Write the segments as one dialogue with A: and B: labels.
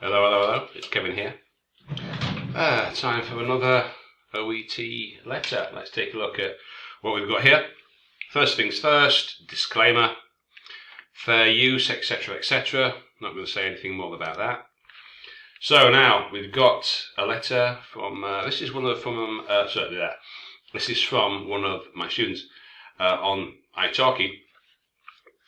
A: Hello, hello, hello. It's Kevin here. Time for another OET letter. Let's take a look at what we've got here. First things first, disclaimer, fair use, etc., etc. Not going to say anything more about that. So now we've got a letter from. This is from one of my students on italki,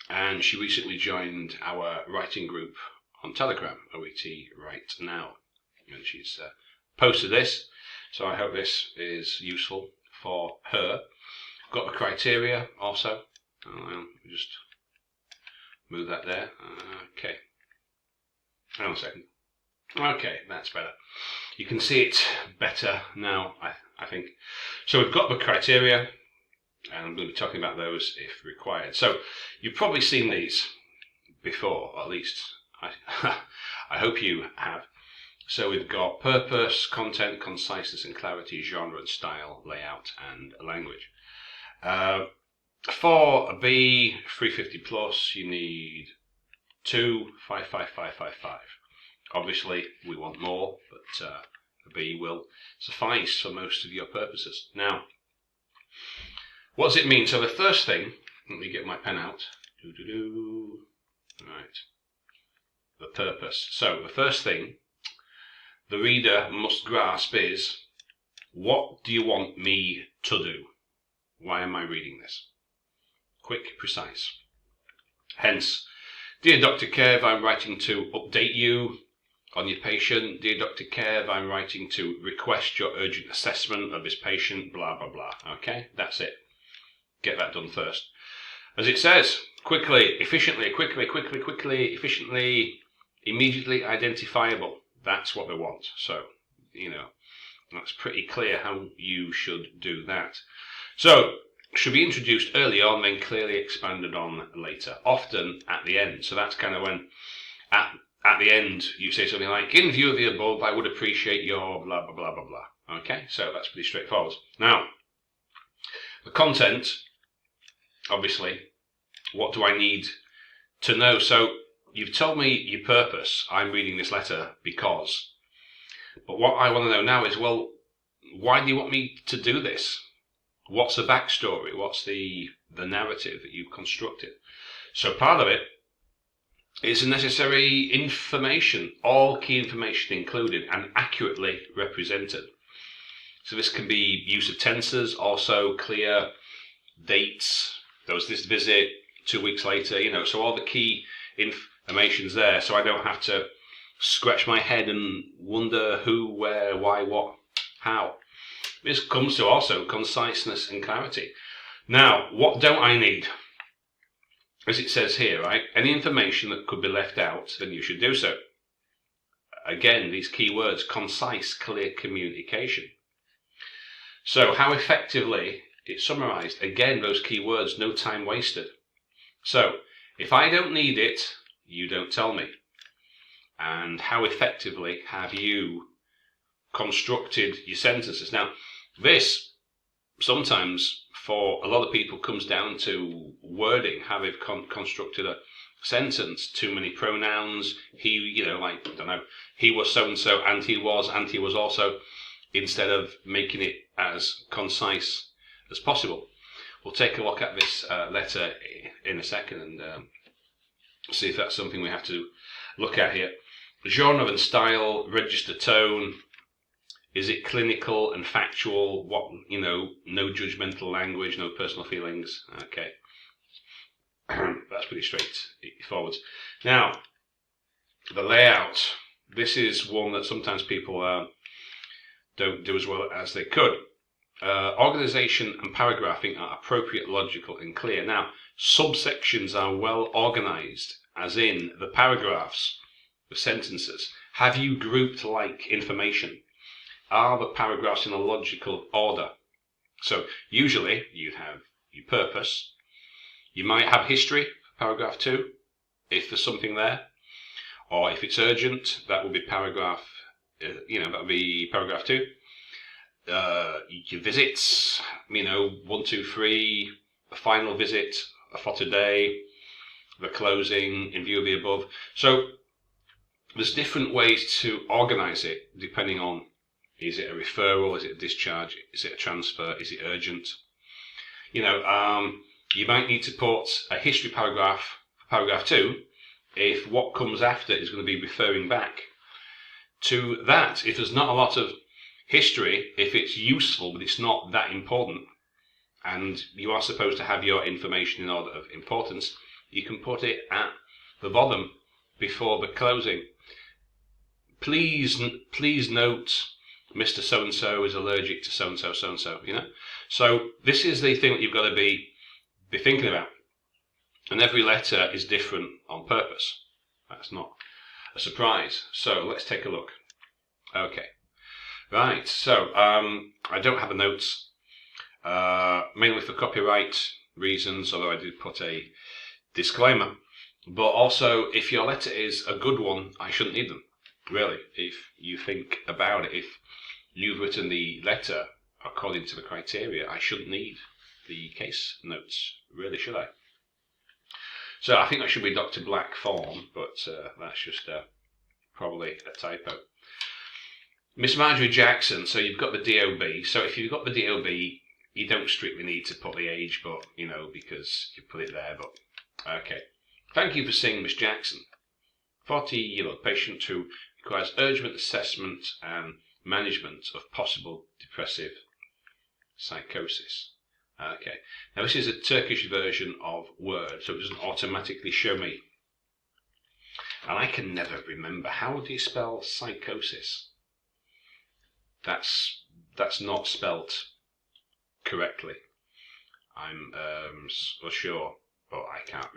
A: and she recently joined our writing group on Telegram, OET Right Now, and she's posted this, so I hope this is useful for her. Got the criteria also. Just move that there. Okay. Hang on a second. Okay, that's better. You can see it better now, I think. So we've got the criteria, and I'm going to be talking about those if required. So you've probably seen these before, or at least I hope you have. So we've got purpose, content, conciseness and clarity, genre and style, layout and language. For a B 350 plus, you need 2 55555. Obviously, we want more, but a B will suffice for most of your purposes. Now, what does it mean? So the first thing, let me get my pen out. Right. The purpose. So the first thing the reader must grasp is, what do you want me to do? Why am I reading this? Quick, precise. Hence, dear Dr. Kev, I'm writing to update you on your patient. Dear Dr. Kev, I'm writing to request your urgent assessment of this patient, blah, blah, blah. Okay, that's it. Get that done first. As it says, quickly, efficiently, efficiently, immediately identifiable. That's what they want. So, that's pretty clear how you should do that. So, should be introduced early on, then clearly expanded on later, often at the end. So that's kind of when, at the end, you say something like, in view of the above, I would appreciate your blah, blah, blah, blah, blah. Okay, so that's pretty straightforward. Now, the content, obviously, what do I need to know? So, you've told me your purpose. I'm reading this letter because. But what I want to know now is, well, why do you want me to do this? What's the backstory? What's the narrative that you've constructed? So part of it is necessary information, all key information included and accurately represented. So this can be use of tenses, also clear dates. There was this visit 2 weeks later, so all the key information's there, so I don't have to scratch my head and wonder who, where, why, what, how. This comes to also conciseness and clarity. Now, what don't I need? As it says here, right? Any information that could be left out, then you should do so. Again, these key words, concise, clear communication. So how effectively it's summarized. Again, those key words, no time wasted. So, if I don't need it, you don't tell me. And how effectively have you constructed your sentences? Now, this sometimes for a lot of people comes down to wording, how they've constructed a sentence. Too many pronouns. He, I don't know, he was so-and-so, and he was also, instead of making it as concise as possible. We'll take a look at this letter in a second and see if that's something we have to look at here. Genre and style, register tone. Is it clinical and factual? What, no judgmental language, no personal feelings. Okay. That's pretty straightforward. Now, the layout. This is one that sometimes people don't do as well as they could. Organization and paragraphing are appropriate, logical and clear. Now, subsections are well organized, as in the paragraphs, the sentences. Have you grouped like information? Are the paragraphs in a logical order? So usually you'd have your purpose. You might have history, paragraph 2, if there's something there. Or if it's urgent, that would be paragraph, that would be paragraph 2. Your visits, 1, 2, 3, a final visit, a for today, the closing, in view of the above. So there's different ways to organise it depending on, is it a referral, is it a discharge, is it a transfer, is it urgent? You know, you might need to put a history paragraph for paragraph 2 if what comes after is going to be referring back to that. If there's not a lot of history, if it's useful but it's not that important, and you are supposed to have your information in order of importance, you can put it at the bottom before the closing. Please note, Mr. So-and-so is allergic to so-and-so, so-and-so, you know. So this is the thing that you've got to be thinking about. And every letter is different on purpose. That's not a surprise. So let's take a look. Okay. Right, so I don't have the notes, mainly for copyright reasons, although I did put a disclaimer. But also, if your letter is a good one, I shouldn't need them, really. If you think about it, if you've written the letter according to the criteria, I shouldn't need the case notes, really, should I? So I think that should be Dr. Black form, but that's just probably a typo. Ms Marjorie Jackson, so you've got the DOB. So if you've got the DOB, you don't strictly need to put the age, but, you know, because you put it there, but, okay. Thank you for seeing Ms Jackson. 40-year-old patient who requires urgent assessment and management of possible depressive psychosis. Okay, now this is a Turkish version of Word, so it doesn't automatically show me. And I can never remember, how do you spell psychosis? That's not spelt correctly. I'm sure, but I can't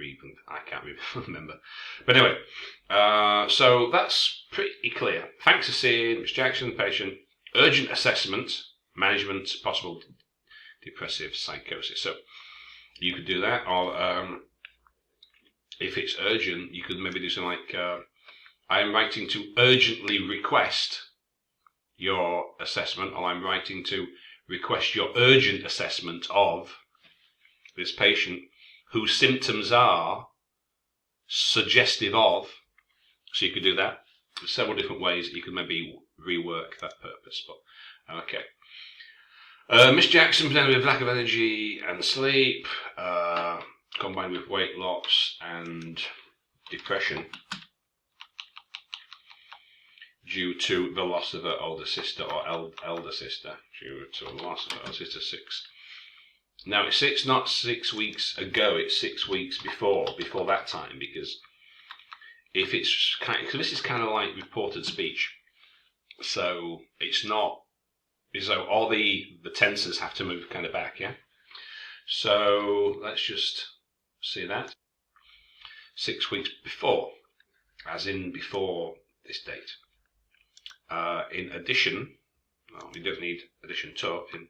A: remember. But anyway, so that's pretty clear. Thanks for seeing Ms Jackson, patient. Urgent assessment, management, possible depressive psychosis. So you could do that, or if it's urgent, you could maybe do something like, I am writing to urgently request your assessment, or I'm writing to request your urgent assessment of this patient whose symptoms are suggestive of. So you could do that. There's several different ways that you could maybe rework that purpose. But okay. Ms Jackson presented with lack of energy and sleep, combined with weight loss and depression due to the loss of her older sister, or elder sister, due to the loss of her older sister. 6. Now it's not 6 weeks ago, it's 6 weeks before that time, because if it's kind of, because this is kind of like reported speech, so it's not, so all the tenses have to move kind of back, yeah? So let's just see that. 6 weeks before, as in before this date. In addition, well, we don't need addition to, in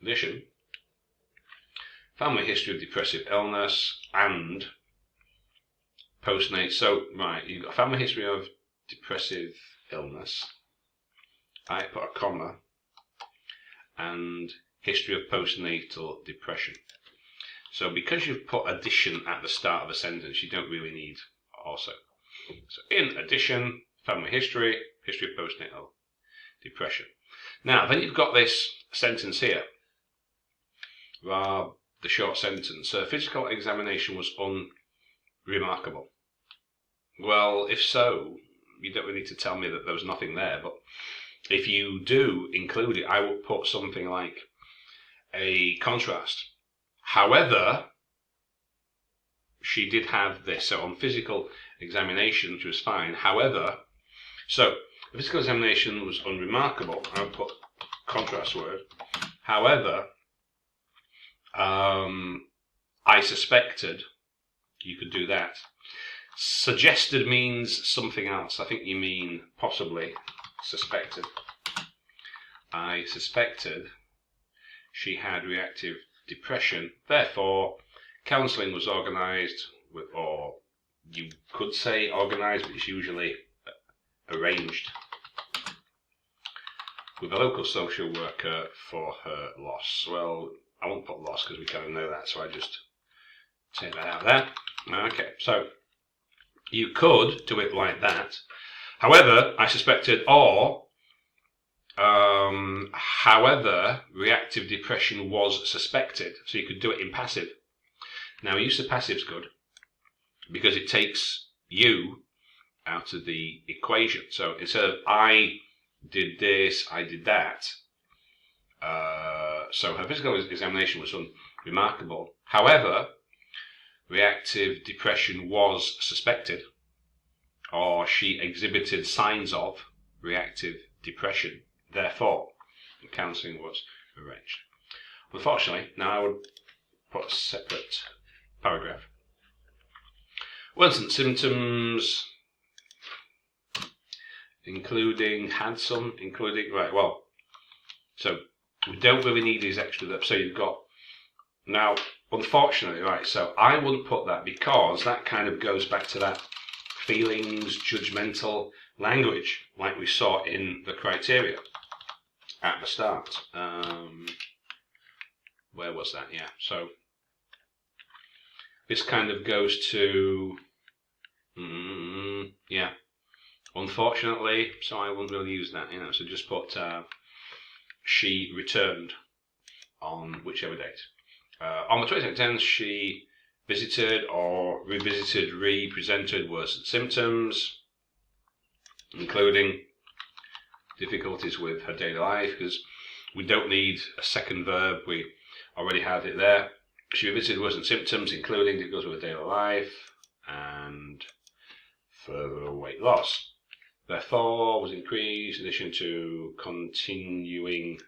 A: addition, family history of depressive illness and postnatal. So, right, you've got a family history of depressive illness. I put a comma, and history of postnatal depression. So because you've put addition at the start of a sentence, you don't really need also. So in addition, family history of postnatal depression. Now, then you've got this sentence here. The short sentence. Physical examination was unremarkable. Well, if so, you don't really need to tell me that there was nothing there, but if you do include it, I would put something like a contrast. However, she did have this. So on physical examination, which was fine. However, so the physical examination was unremarkable. I would put contrast word. However, I suspected. You could do that. Suggested means something else. I think you mean possibly suspected. I suspected she had reactive depression. Therefore, counselling was organised with, or you could say organised, but it's usually arranged with a local social worker for her loss. Well, I won't put loss because we kind of know that, so I just take that out there. Okay, so you could do it like that. However, I suspected, or however, reactive depression was suspected. So you could do it in passive. Now, use of passive's good because it takes you out of the equation. So instead of I did this, I did that. So her physical examination was unremarkable. However, reactive depression was suspected, or she exhibited signs of reactive depression. Therefore, counselling was arranged. Unfortunately, now I would put a separate paragraph. Wasn't symptoms including right, well, so we don't really need these extra, so you've got, now, unfortunately, right, so I wouldn't put that because that kind of goes back to that feelings, judgmental language like we saw in the criteria at the start. Where was that? Yeah, so this kind of goes to, yeah, unfortunately, so I wouldn't really use that, so just put she returned on whichever date. On the 22nd, she visited or revisited, re-presented worsened symptoms, including difficulties with her daily life, because we don't need a second verb, we already have it there. She revisited worsened symptoms, including difficulties with her daily life and further weight loss. Therefore, was increased in addition to continuing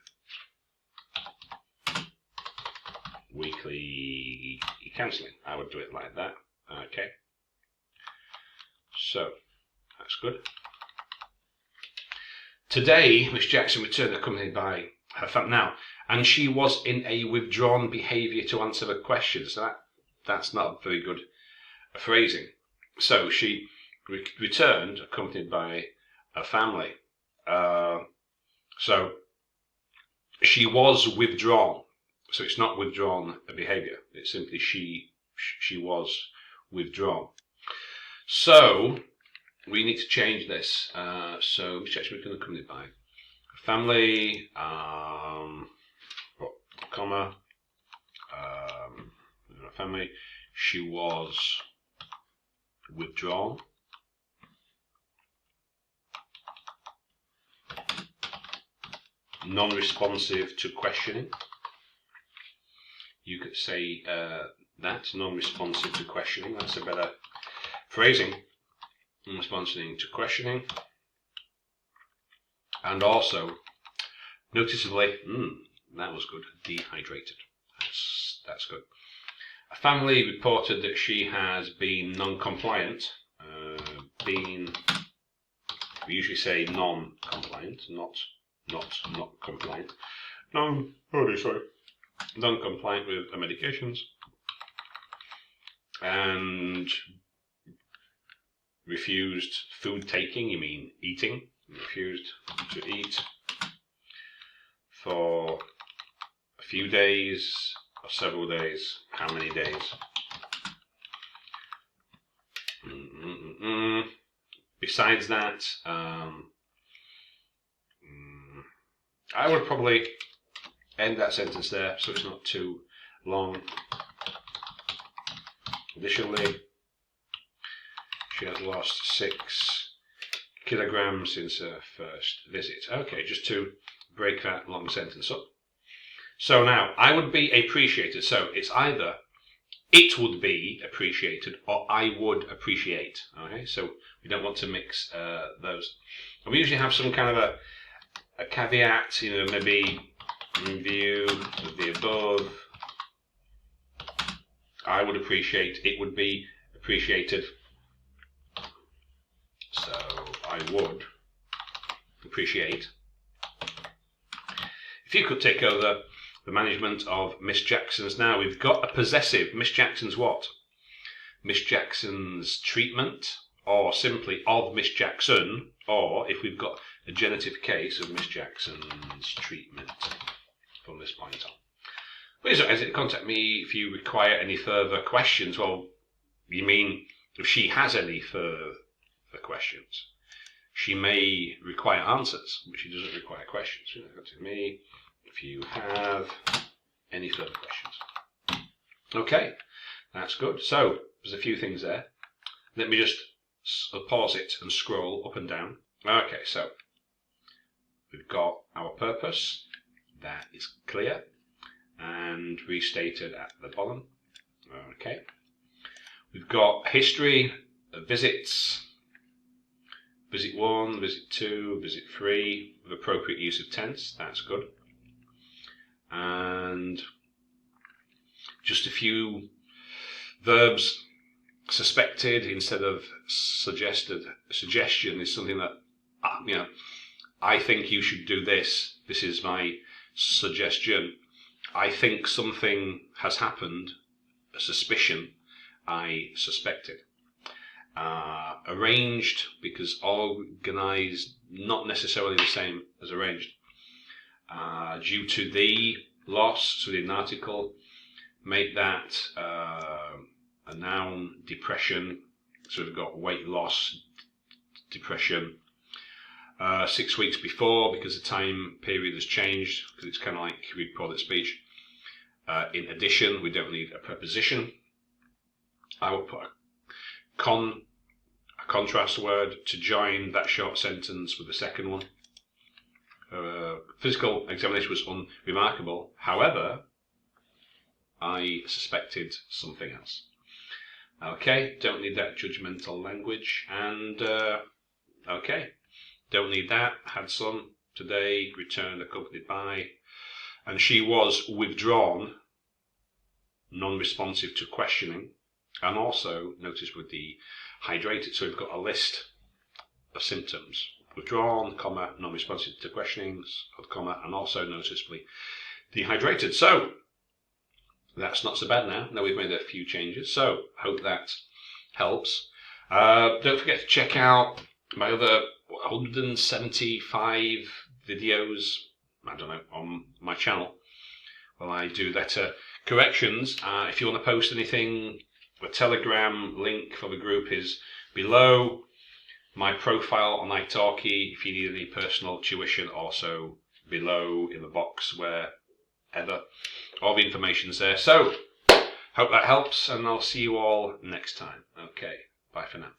A: weekly counselling. I would do it like that. Okay. So, that's good. Today, Miss Jackson returned accompanied by her family. Now, and she was in a withdrawn behaviour to answer the questions. So that's not very good phrasing. So she returned accompanied by her family. So she was withdrawn. So it's not withdrawn a behaviour. It's simply she was withdrawn. So we need to change this. So Miss Jackson was going to accompanied by her family. Comma. Family. She was withdrawn. Non-responsive to questioning. You could say that, non-responsive to questioning. That's a better phrasing. Non-responsive to questioning. And also, noticeably, that was good, dehydrated. That's good. A family reported that she has been non-compliant. We usually say non-compliant, not compliant. Non-compliant with the medications, and refused food taking. You mean eating? Refused to eat for a few days or several days. How many days? Besides that, I would probably end that sentence there so it's not too long. Additionally, she has lost 6 kilograms since her first visit. Okay, just to break that long sentence up. So now, I would be appreciated. So it's either it would be appreciated or I would appreciate. Okay, so we don't want to mix those. And we usually have some kind of a caveat, maybe in view of the above. I would appreciate, it would be appreciated. So I would appreciate if you could take over the management of Miss Jackson's. Now we've got a possessive. Miss Jackson's what? Miss Jackson's treatment, or simply of Miss Jackson, or if we've got a genitive case of Miss Jackson's treatment from this point on. Please don't hesitate to contact me if you require any further questions. Well, you mean if she has any further questions? she may require answers, but she doesn't require questions. Go to me if you have any further questions. Okay, that's good. So there's a few things there. Let me just pause it and scroll up and down. Okay, so we've got our purpose. That is clear and restated at the bottom. Okay. We've got history of visits. Visit 1, visit 2, visit 3 with appropriate use of tense. That's good. And just a few verbs. Suspected instead of suggested. Suggestion is something that, I think you should do this. This is my suggestion. I think something has happened. A suspicion. I suspected. Arranged, because organised, not necessarily the same as arranged. Due to the loss, so in an article, make that a noun. Depression, so we've got weight loss, depression. 6 weeks before, because the time period has changed, because it's kind of like recorded speech. In addition, we don't need a preposition. I will put a contrast word to join that short sentence with the second one. Physical examination was unremarkable. However, I suspected something else. Okay, don't need that judgmental language. And, okay, don't need that. Had some today, returned accompanied by. And she was withdrawn, non-responsive to questioning. And also, notice with the hydrated, so we've got a list of symptoms. Withdrawn, comma, non-responsive to questionings, comma, and also noticeably dehydrated. So, that's not so bad now. Now we've made a few changes. So, hope that helps. Don't forget to check out my other 175 videos, I don't know, on my channel. Well, I do letter corrections. If you want to post anything, the Telegram link for the group is below. My profile on italki, if you need any personal tuition, also below in the box wherever. All the information's there. So, hope that helps, and I'll see you all next time. Okay, bye for now.